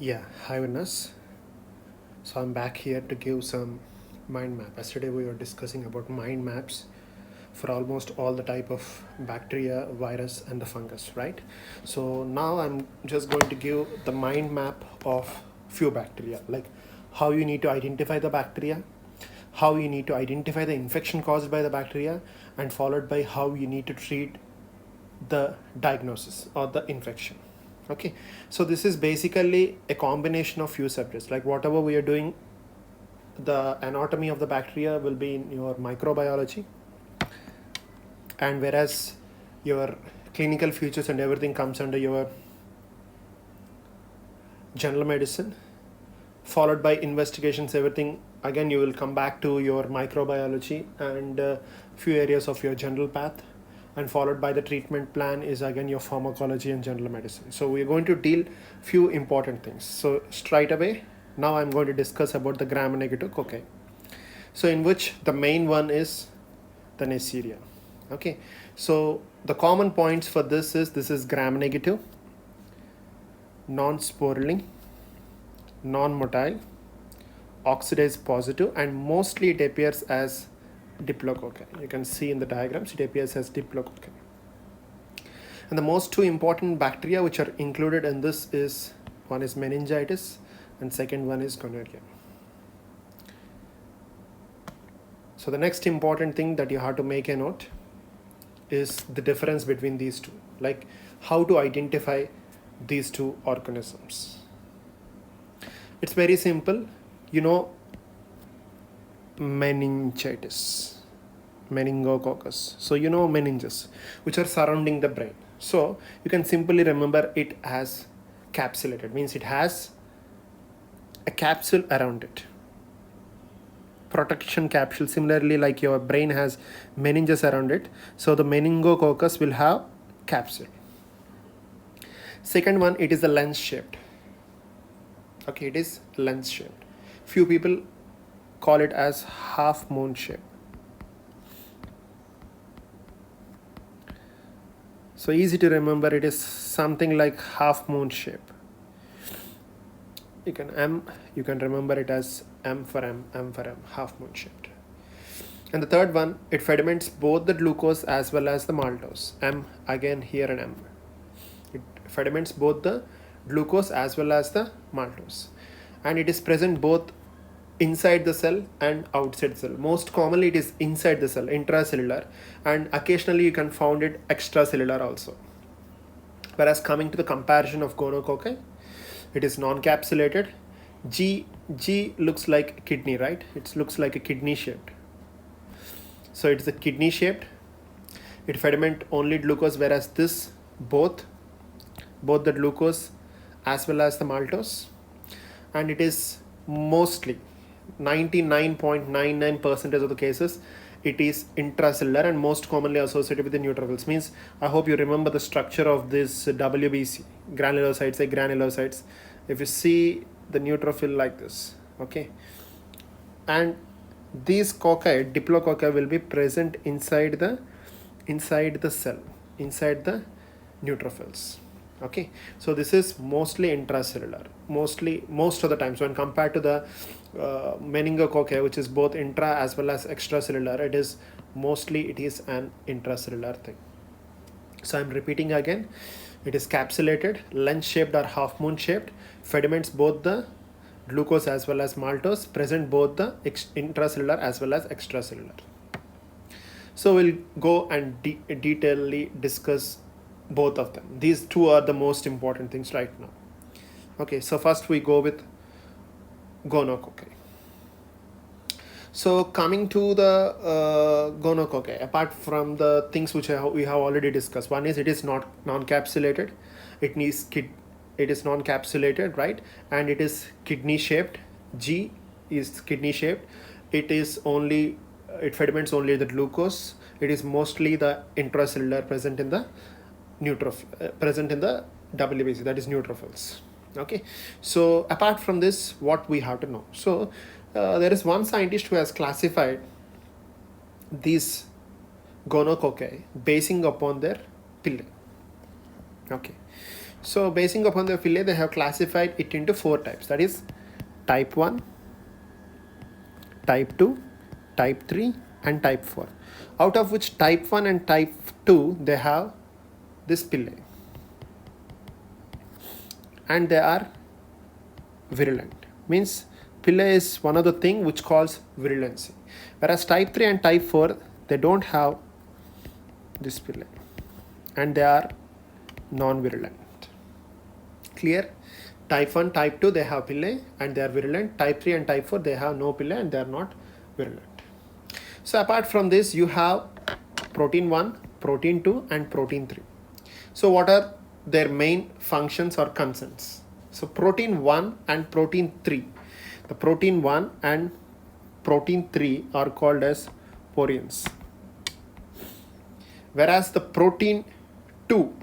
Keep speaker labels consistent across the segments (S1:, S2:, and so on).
S1: Yeah, hi Vinas. So I'm back here to give some mind map. Yesterday we were discussing about mind maps for almost all the type of bacteria, virus and the fungus, right? So now I'm just going to give the mind map of few bacteria, like how you need to identify the bacteria, how you need to identify the infection caused by the bacteria, and followed by how you need to treat the diagnosis or the infection. Okay, so this is basically a combination of few subjects, like whatever we are doing, the anatomy of the bacteria will be in your microbiology, and whereas your clinical features and everything comes under your general medicine, followed by investigations, everything again you will come back to your microbiology and few areas of your general path, and followed by the treatment plan is again your pharmacology and general medicine. So we're going to deal few important things. So straight away now I'm going to discuss about the gram-negative cocci, so in which the main one is the Nesseria. Okay, so the common points for this is gram-negative, non-spiraling, non-motile, oxidase positive, and mostly it appears as diplococci. You can see in the diagrams it appears as diplococci. And the most two important bacteria which are included in this is, one is meningitis and second one is gonorrhea. So the next important thing that you have to make a note is the difference between these two, like how to identify these two organisms. It's very simple. You know, meningitis, meningococcus. So you know meninges, which are surrounding the brain. So you can simply remember it as capsulated, means it has a capsule around it, protection capsule, similarly like your brain has meninges around it. So the meningococcus will have capsule. Second one, it is a lens shaped. Okay, it is lens shaped. Few people call it as half moon shape. So easy to remember, it is something like half moon shape. You can remember it as M for M, half moon shaped. And the third one, it ferments both the glucose as well as the maltose. M again here and M. It ferments both the glucose as well as the maltose. And it is present both inside the cell and outside the cell. Most commonly it is inside the cell, intracellular, and occasionally you can find it extracellular also. Whereas coming to the comparison of gonococci, it is non-capsulated. G looks like kidney, right? It looks like a kidney shaped. So it's a kidney shaped. It ferment only glucose, whereas this both the glucose as well as the maltose, and it is mostly 99.99% of the cases it is intracellular and most commonly associated with the neutrophils. Means I hope you remember the structure of this WBC, granulocytes. If you see the neutrophil like this, okay, and these cocci, diplococci, will be present inside the cell, inside the neutrophils. Okay, so this is mostly intracellular, most of the times when compared to the meningococci, which is both intra as well as extracellular, it is an intracellular thing. So I'm repeating again, it is capsulated, lens shaped or half moon shaped, ferments both the glucose as well as maltose, present both the intracellular as well as extracellular. So we'll go and detailedly discuss both of them. These two are the most important things right now. Okay, so first we go with gonococci. So coming to the gonococci, apart from the things which we have already discussed, one is it is not non-capsulated. It is non-capsulated, right? And it is kidney shaped. G is kidney shaped. It ferments only the glucose. It is mostly the intracellular, present in the present in the WBC, that is neutrophils. Okay, so apart from this, what we have to know? So there is one scientist who has classified these gonococci basing upon their pillae. Okay, So basing upon the villi, they have classified it into 4 types. That is type 1, type 2, type 3 and type 4. Out of which type 1 and type 2, they have this villi. And they are virulent. Means villi is one of the thing which causes virulency. Whereas type 3 and type 4, they don't have this villi. And they are non-virulent. Clear? Type 1, type 2, they have villi and they are virulent. Type 3 and type 4, they have no villi and they are not virulent. So apart from this, you have protein 1, protein 2 and protein 3. So what are their main functions or concerns? So protein 1 and protein 3. The protein 1 and protein 3 are called as porions. Whereas the protein 2,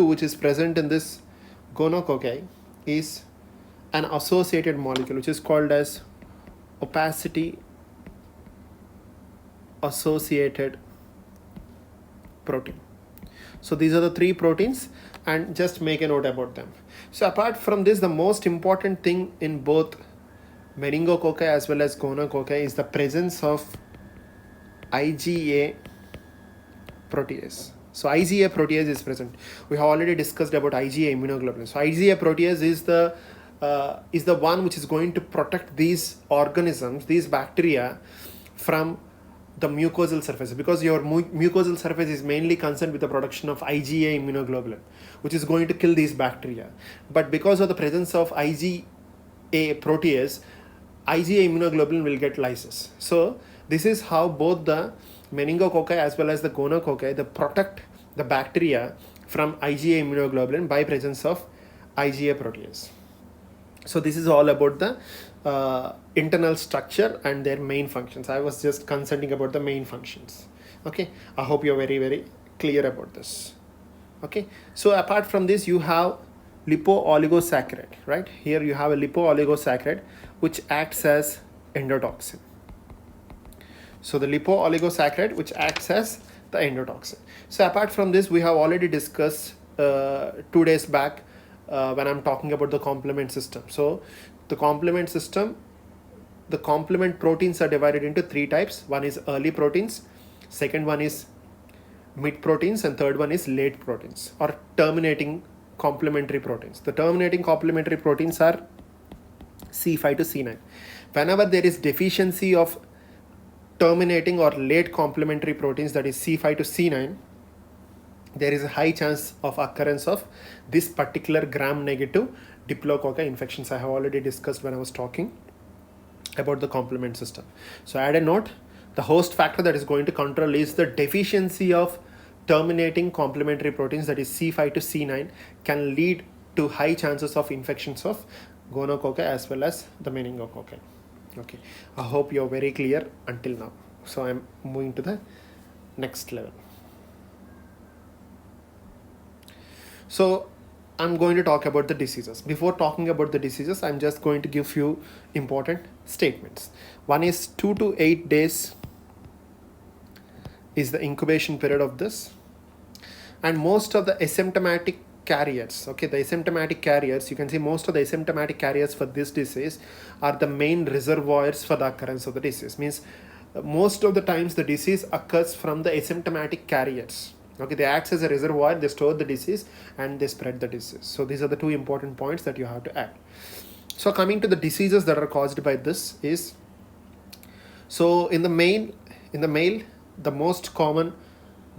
S1: which is present in this Gonococcal, is an associated molecule which is called as opacity associated protein. So these are the 3 proteins, and just make a note about them. So apart from this, the most important thing in both Meningococci as well as Gonococci is the presence of IgA protease. So IgA protease is present. We have already discussed about IgA immunoglobulin. So IgA protease is the one which is going to protect these organisms, these bacteria, from the mucosal surface, because your mucosal surface is mainly concerned with the production of IgA immunoglobulin, which is going to kill these bacteria. But because of the presence of IgA protease, IgA immunoglobulin will get lysis. So this is how both the Meningococci as well as the Gonococci, they protect the bacteria from IgA immunoglobulin by presence of IgA protease. So this is all about the internal structure and their main functions. I was just concerning about the main functions. Okay, I hope you're very, very clear about this. Okay, so apart from this, you have lipo-oligosaccharide, right? Here you have a lipo-oligosaccharide which acts as endotoxin. So the lipo-oligosaccharide which acts as the endotoxin. So apart from this, we have already discussed 2 days back when I'm talking about the complement system. So the complement system, the complement proteins are divided into 3 types. One is early proteins, second one is mid proteins, and third one is late proteins or terminating complementary proteins. The terminating complementary proteins are C5 to C9. Whenever there is deficiency of terminating or late complementary proteins, that is C5 to C9, there is a high chance of occurrence of this particular gram-negative diplococci infections. I have already discussed when I was talking about the complement system. So add a note, the host factor that is going to control is the deficiency of terminating complementary proteins, that is C5 to C9, can lead to high chances of infections of Gonococci as well as the Meningococci. Okay, I hope you're very clear until now. So I'm moving to the next level. So I'm going to talk about the diseases. Before talking about the diseases, I'm just going to give few important statements. One is 2 to 8 days is the incubation period of this. And most of the asymptomatic carriers, okay, the asymptomatic carriers, you can see most of the asymptomatic carriers for this disease are the main reservoirs for the occurrence of the disease. Means most of the times the disease occurs from the asymptomatic carriers. Okay, they act as a reservoir, they store the disease and they spread the disease. So these are the 2 important points that you have to add. So coming to the diseases that are caused by this is, so in the male, the most common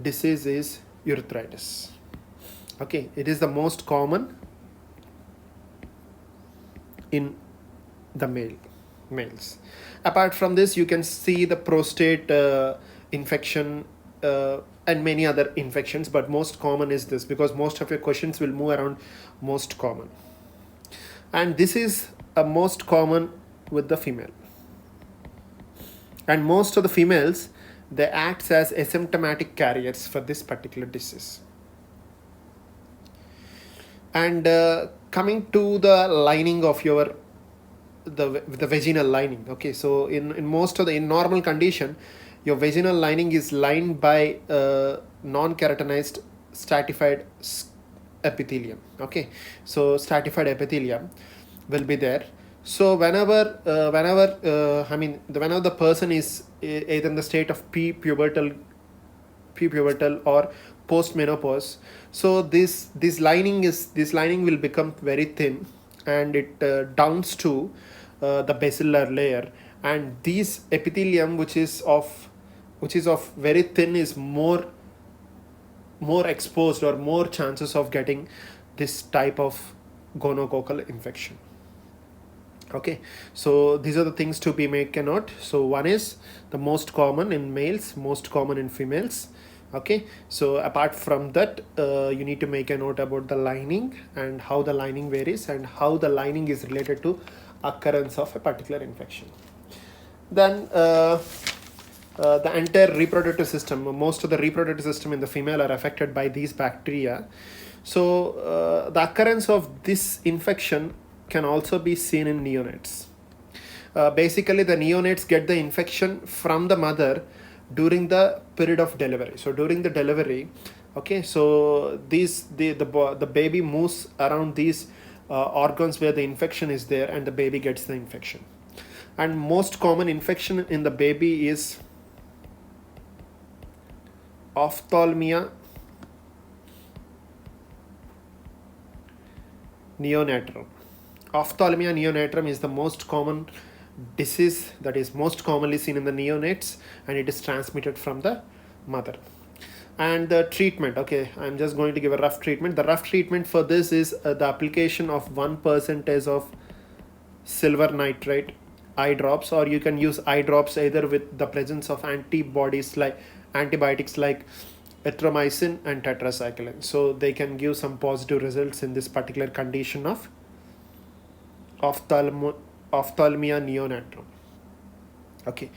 S1: disease is urethritis. Okay, it is the most common in the males. Apart from this, you can see the prostate infection and many other infections, but most common is this, because most of your questions will move around most common. And this is a most common with the female. And most of the females, they act as asymptomatic carriers for this particular disease. And coming to the lining of your the vaginal lining. Okay, so in most of the in normal condition, your vaginal lining is lined by non-keratinized stratified epithelium. Okay, so stratified epithelium will be there. So whenever the person is either in the state of pubertal or post menopause, so this lining will become very thin, and it downs to the basilar layer, and this epithelium which is of very thin is more exposed, or more chances of getting this type of gonococcal infection. Okay, so these are the things to be make a note. So one is the most common in males, most common in females. Okay, so apart from that, you need to make a note about the lining and how the lining varies and how the lining is related to occurrence of a particular infection. Then the entire reproductive system, most of the reproductive system in the female are affected by these bacteria. So the occurrence of this infection can also be seen in neonates. Basically, the neonates get the infection from the mother during the period of delivery. So during the delivery, okay, so the baby moves around these organs where the infection is there, and the baby gets the infection. And most common infection in the baby is ophthalmia neonatal. Ophthalmia neonatum is the most common disease that is most commonly seen in the neonates, and it is transmitted from the mother. And the treatment, okay, I'm just going to give a rough treatment. The rough treatment for this is the application of 1% of silver nitrate eye drops, or you can use eye drops either with the presence of antibiotics like erythromycin and tetracycline. So they can give some positive results in this particular condition of ophthalmia neonatum. Okay,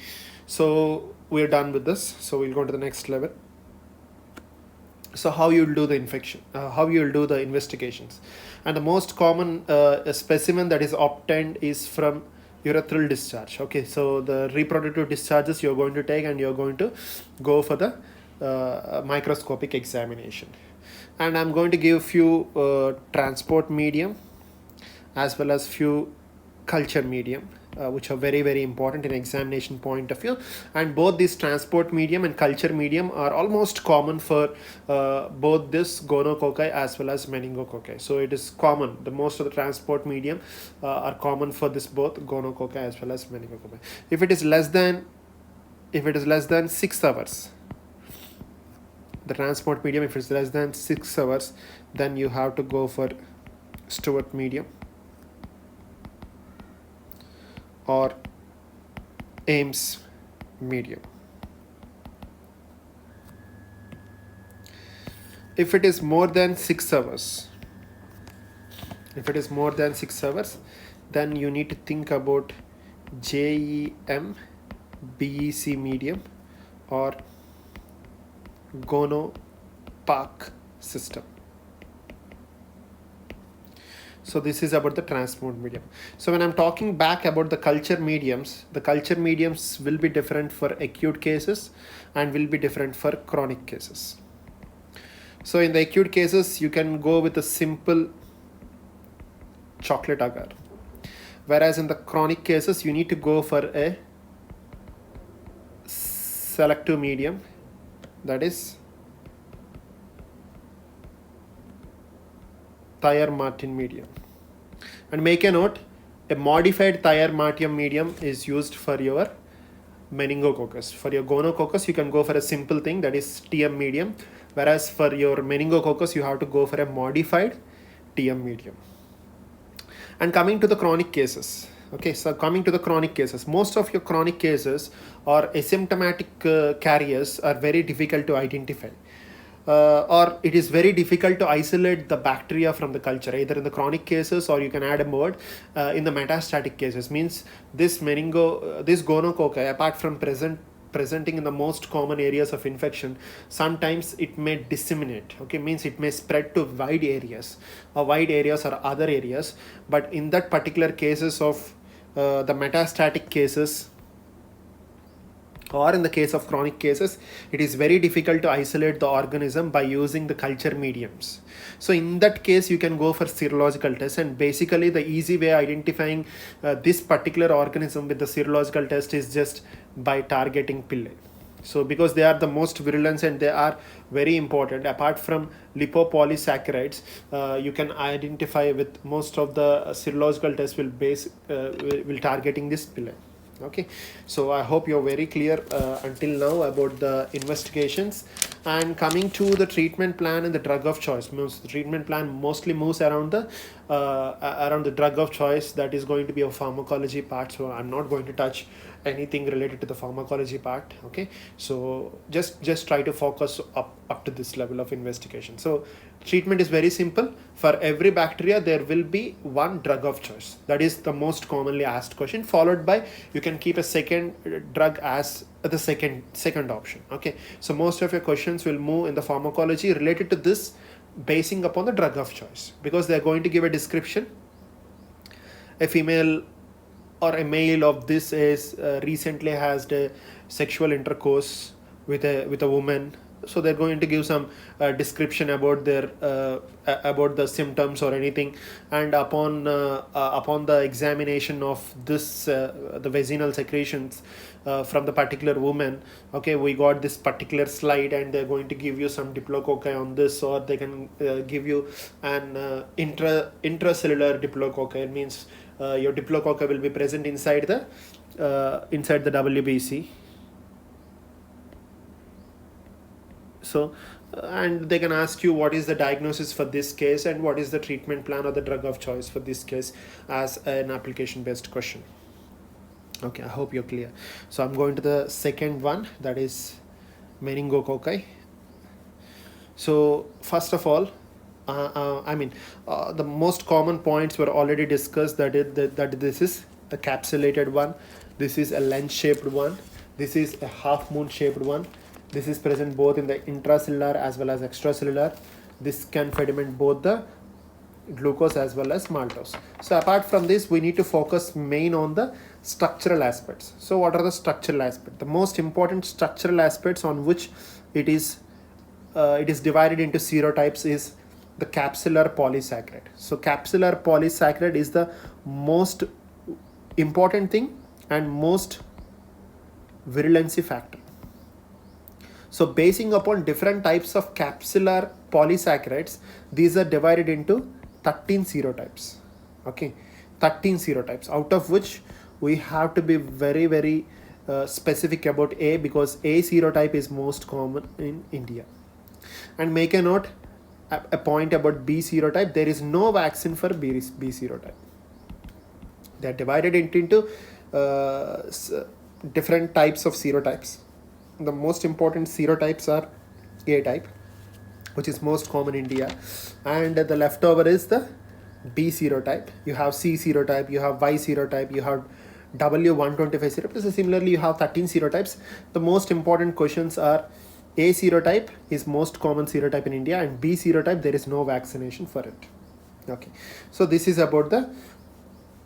S1: so we're done with this. So we'll go to the next level. So how you'll do the infection, how you'll do the investigations. And the most common specimen that is obtained is from urethral discharge. Okay, so the reproductive discharges you're going to take, and you're going to go for the microscopic examination. And I'm going to give few transport medium as well as few culture medium, which are very, very important in examination point of view. And both this transport medium and culture medium are almost common for both this Gonococci as well as Meningococci. So it is common. The most of the transport medium are common for this both Gonococci as well as Meningococci. If it is less than 6 hours, the transport medium, if it's less than 6 hours, then you have to go for Stewart medium or Ames medium. If it is more than 6 hours, then you need to think about JEM BEC medium or Gonococcus system. So this is about the transport medium. So when I'm talking back about the culture mediums will be different for acute cases and will be different for chronic cases. So in the acute cases, you can go with a simple chocolate agar. Whereas in the chronic cases, you need to go for a selective medium, that is Thayer-Martin medium. And make a note, a modified Thayer-Martin medium is used for your meningococcus. For your gonococcus, you can go for a simple thing, that is TM medium, whereas for your meningococcus, you have to go for a modified TM medium. And coming to the chronic cases, okay, so coming to the chronic cases, most of your chronic cases or asymptomatic carriers are very difficult to identify. Or it is very difficult to isolate the bacteria from the culture, either in the chronic cases, or you can add a word in the metastatic cases. Means this gonococci, apart from presenting in the most common areas of infection, sometimes it may disseminate. Okay, means it may spread to wide areas or other areas. But in that particular cases of the metastatic cases, or in the case of chronic cases, it is very difficult to isolate the organism by using the culture mediums. So in that case, you can go for serological test, and basically the easy way identifying this particular organism with the serological test is just by targeting pili. So because they are the most virulent and they are very important, apart from lipopolysaccharides, you can identify with most of the serological tests will targeting this pili. Okay, so I hope you're very clear until now about the investigations. And coming to the treatment plan and the drug of choice, the treatment plan mostly moves around the drug of choice. That is going to be a pharmacology part, so I'm not going to touch anything related to the pharmacology part. Okay, so just try to focus up to this level of investigation. So treatment is very simple. For every bacteria there will be one drug of choice. That is the most commonly asked question, followed by you can keep a second drug as the second option. Okay, so most of your questions will move in the pharmacology related to this, basing upon the drug of choice, because they are going to give a description. A female or a male of this is recently has the sexual intercourse with a woman, so they're going to give some description about their about the symptoms or anything. And upon the examination of this the vaginal secretions from the particular woman, okay, we got this particular slide, and they're going to give you some diplococci on this, or they can give you an intracellular diplococci. It means your diplococci will be present inside the WBC. So and they can ask you what is the diagnosis for this case and what is the treatment plan or the drug of choice for this case as an application based question. Okay, I hope you're clear. So I'm going to the second one, that is meningococci. So first of all, the most common points were already discussed, that this is the capsulated one, this is a lens shaped one, this is a half moon shaped one, this is present both in the intracellular as well as extracellular. This can sediment both the glucose as well as maltose. So apart from this, we need to focus main on the structural aspects. So what are the structural aspects? The most important structural aspects on which it is divided into serotypes is the capsular polysaccharide. So capsular polysaccharide is the most important thing and most virulency factor. So basing upon different types of capsular polysaccharides, these are divided into 13 serotypes. Okay, 13 serotypes, out of which we have to be very, very specific about A, because A serotype is most common in India. And make a note, a point about B serotype, there is no vaccine for B serotype. They are divided into different types of serotypes. The most important serotypes are A type, which is most common in India, and the leftover is the B serotype. You have C serotype, you have Y serotype, you have W125 serotype. So similarly, you have 13 serotypes. The most important questions are A serotype is most common serotype in India, and B serotype there is no vaccination for it. Okay, so this is about the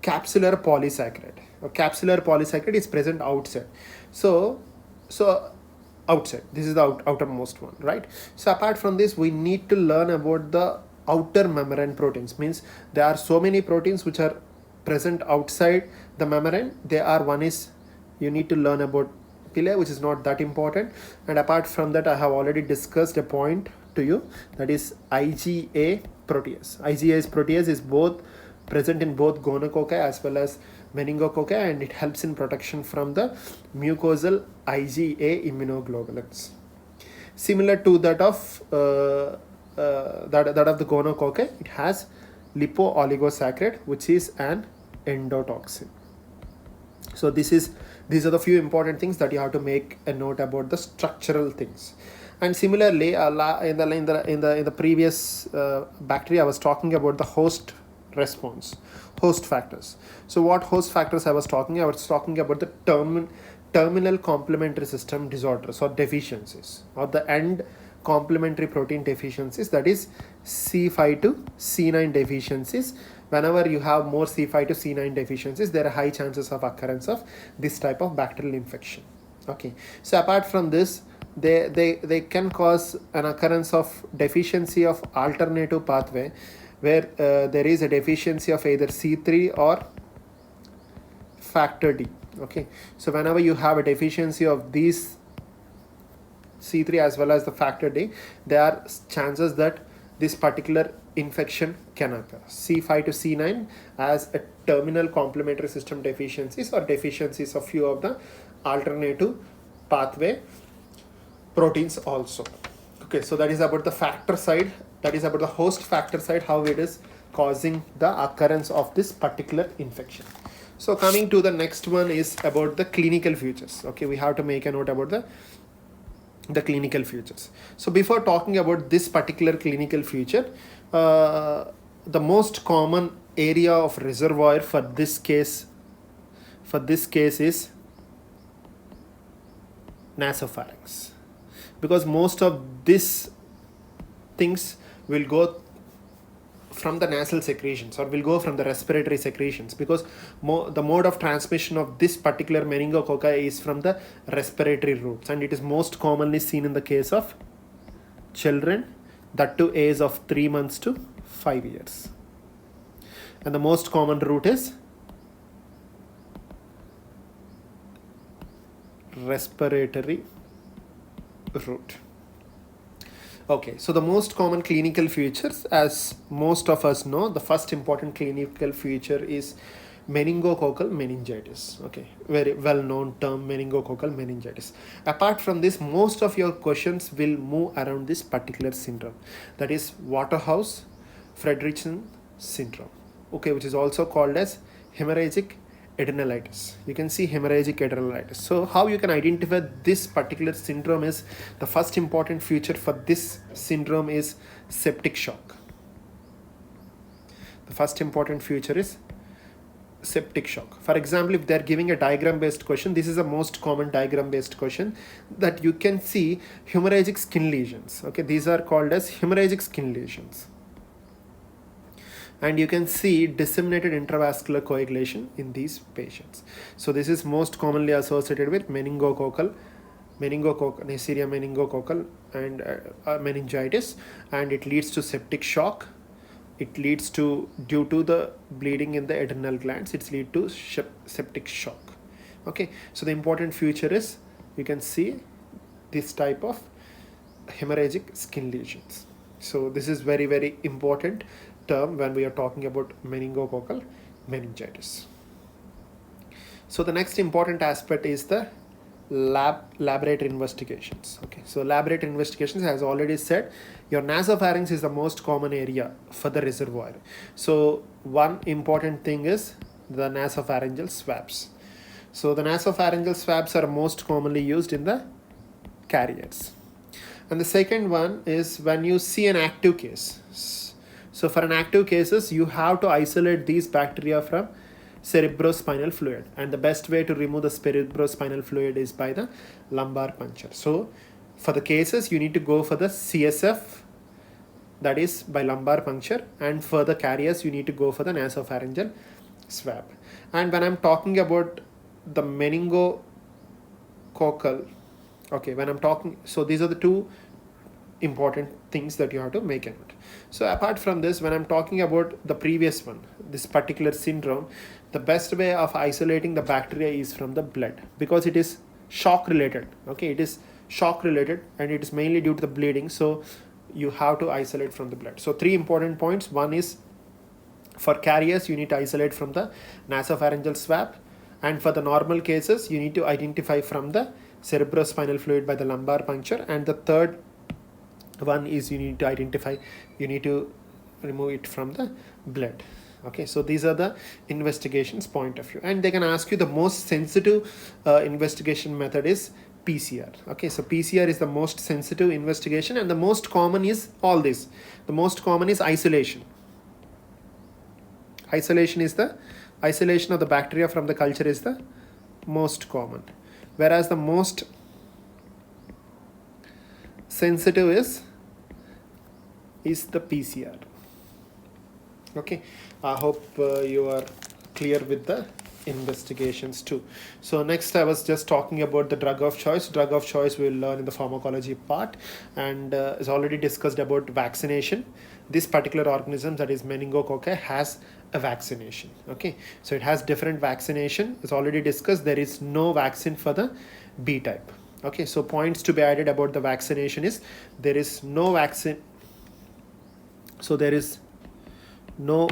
S1: capsular polysaccharide. A capsular polysaccharide is present outside. So outside, this is the outermost one, right? So apart from this, we need to learn about the outer membrane proteins. Means there are so many proteins which are present outside the membrane. One is, you need to learn about pili, which is not that important. And apart from that, I have already discussed a point to you, that is IgA protease. IgA protease is both present in both Gonococcal as well as Meningococcal, and it helps in protection from the mucosal IgA immunoglobulins. Similar to that of the Gonococcal, it has lipo-oligosaccharide, which is an endotoxin. So these are the few important things that you have to make a note about the structural things. And similarly, in the previous bacteria, I was talking about the host response, host factors. So what host factors I was talking about the terminal complementary system disorders or deficiencies, or the end complementary protein deficiencies, that is C5 to C9 deficiencies. Whenever you have more C5 to C9 deficiencies, there are high chances of occurrence of this type of bacterial infection. Okay, so apart from this, they can cause an occurrence of deficiency of alternative pathway, where there is a deficiency of either C3 or factor D. Okay, so whenever you have a deficiency of these C3 as well as the factor D, there are chances that this particular infection can occur. C5 to C9 as a terminal complementary system deficiencies or deficiencies of few of the alternative pathway proteins also. Okay, so that is about the factor side, that is about the host factor side, how it is causing the occurrence of this particular infection. So coming to the next one is about the clinical features. Okay, we have to make a note about the clinical features. So before talking about this particular clinical feature, the most common area of reservoir for this case is nasopharynx, because most of these things will go from the nasal secretions or will go from the respiratory secretions, because the mode of transmission of this particular meningococci is from the respiratory routes, and it is most commonly seen in the case of children, that too age of 3 months to 5 years. And the most common route is respiratory route. Okay, so the most common clinical features, as most of us know, the first important clinical feature is meningococcal meningitis. Okay, very well known term, meningococcal meningitis. Apart from this, most of your questions will move around this particular syndrome, that is Waterhouse Friderichsen syndrome. Okay, which is also called as hemorrhagic adrenalitis. You can see hemorrhagic adrenalitis. So how you can identify this particular syndrome is, the first important feature for this syndrome is septic shock. The first important feature is septic shock. For example, if they are giving a diagram based question, this is the most common diagram based question, that you can see hemorrhagic skin lesions. Okay, these are called as hemorrhagic skin lesions. And you can see disseminated intravascular coagulation in these patients. So this is most commonly associated with meningococcal, Nesseria meningococcal and meningitis, and it leads to septic shock. It leads to, due to the bleeding in the adrenal glands, it's lead to septic shock. Okay, so the important feature is, you can see this type of hemorrhagic skin lesions. So this is very, very important term when we are talking about meningococcal meningitis. So the next important aspect is the laboratory investigations. Okay, so laboratory investigations, as already said, your nasopharynx is the most common area for the reservoir. So one important thing is the nasopharyngeal swabs. So the nasopharyngeal swabs are most commonly used in the carriers. And the second one is when you see an active case. So for an active cases, you have to isolate these bacteria from cerebrospinal fluid, and the best way to remove the cerebrospinal fluid is by the lumbar puncture. So for the cases, you need to go for the CSF, that is by lumbar puncture, and for the carriers, you need to go for the nasopharyngeal swab. And when I'm talking about the meningococcal, okay, when I'm talking, so these are the two important things that you have to make a note. So apart from this, when I'm talking about the previous one, this particular syndrome, the best way of isolating the bacteria is from the blood, because it is shock related. Okay, it is shock related and it is mainly due to the bleeding, so you have to isolate from the blood. So three important points. One is, for carriers, you need to isolate from the nasopharyngeal swab, and for the normal cases, you need to identify from the cerebrospinal fluid by the lumbar puncture, and the third one is you need to remove it from the blood. Okay, so these are the investigations point of view, and they can ask you the most sensitive investigation method is PCR. Okay, so PCR is the most sensitive investigation, and the most common is all this. The most common is isolation. Isolation of the bacteria from the culture is the most common, whereas the most sensitive is the PCR. Okay, I hope you are clear with the investigations too. So next I was just talking about the drug of choice. Drug of choice we will learn in the pharmacology part, and is already discussed about vaccination. This particular organism, that is Meningococcal, has a vaccination. Okay, so it has different vaccination. It's already discussed. There is no vaccine for the B type. Okay, so points to be added about the vaccination is there is no vaccine. So there is no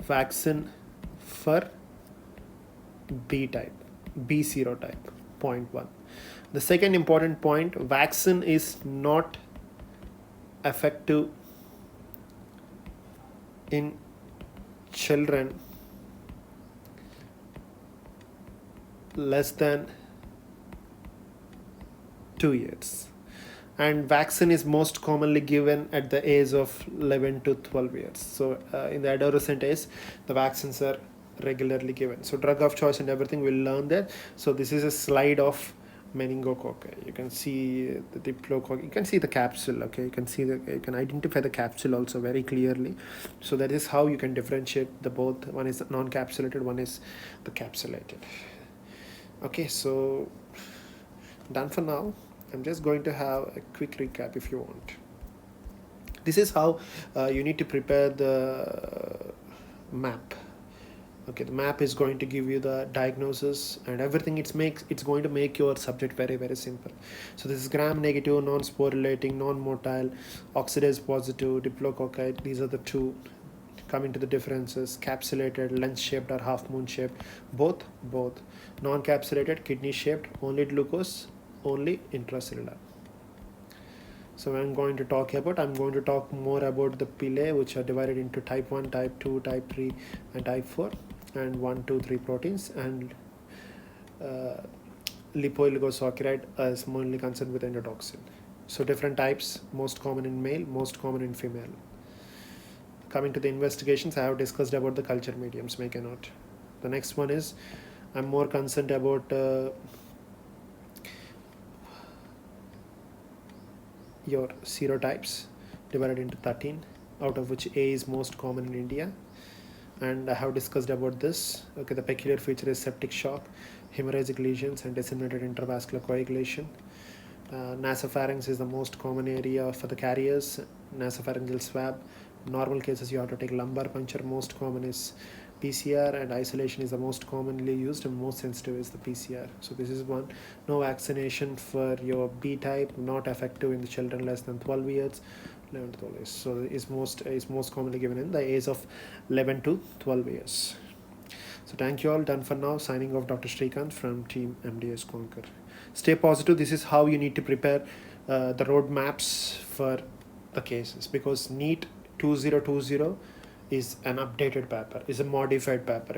S1: vaccine for B type, B serotype, point 1. The second important point, vaccine is not effective in children less than 2 years, and vaccine is most commonly given at the age of 11 to 12 years. So in the adolescent age, the vaccines are regularly given. So drug of choice and everything we'll learn that. So this is a slide of meningococci. You can see the diplococcus. You can see the capsule. Okay, you can see you can identify the capsule also very clearly. So that is how you can differentiate the both. One is non-capsulated, one is the capsulated. Okay, so done for now. I'm just going to have a quick recap if you want. This is how you need to prepare the map. Okay, the map is going to give you the diagnosis and everything. It's going to make your subject very, very simple. So this is gram-negative, non-sporulating, non-motile, oxidase positive, diplococci. These are the two. Coming to the differences, capsulated, lens-shaped or half-moon shaped, both. Non-capsulated, kidney-shaped, only glucose, only intracellular. So I'm going to talk more about the pillae, which are divided into type 1, type 2, type 3 and type 4, and 1, 2, 3 proteins, and lipooligosaccharide is mainly concerned with endotoxin. So different types, most common in male, most common in female. Coming to the investigations, I have discussed about the culture mediums, make a note. The next one is, I'm more concerned about your serotypes, divided into 13, out of which A is most common in India. And I have discussed about this. Okay, the peculiar feature is septic shock, hemorrhagic lesions, and disseminated intravascular coagulation. Nasopharynx is the most common area for the carriers. Nasopharyngeal swab. Normal cases you have to take lumbar puncture. Most common is PCR, and isolation is the most commonly used, and most sensitive is the PCR. So this is one. No vaccination for your B type, not effective in the children less than 12 years. 11 to 12 years. So is most commonly given in the age of 11 to 12 years. So thank you all. Done for now. Signing off, Dr. Srikanth from Team MDS Conquer. Stay positive. This is how you need to prepare the road maps for the cases, because NEET 2020 is an updated paper, is a modified paper.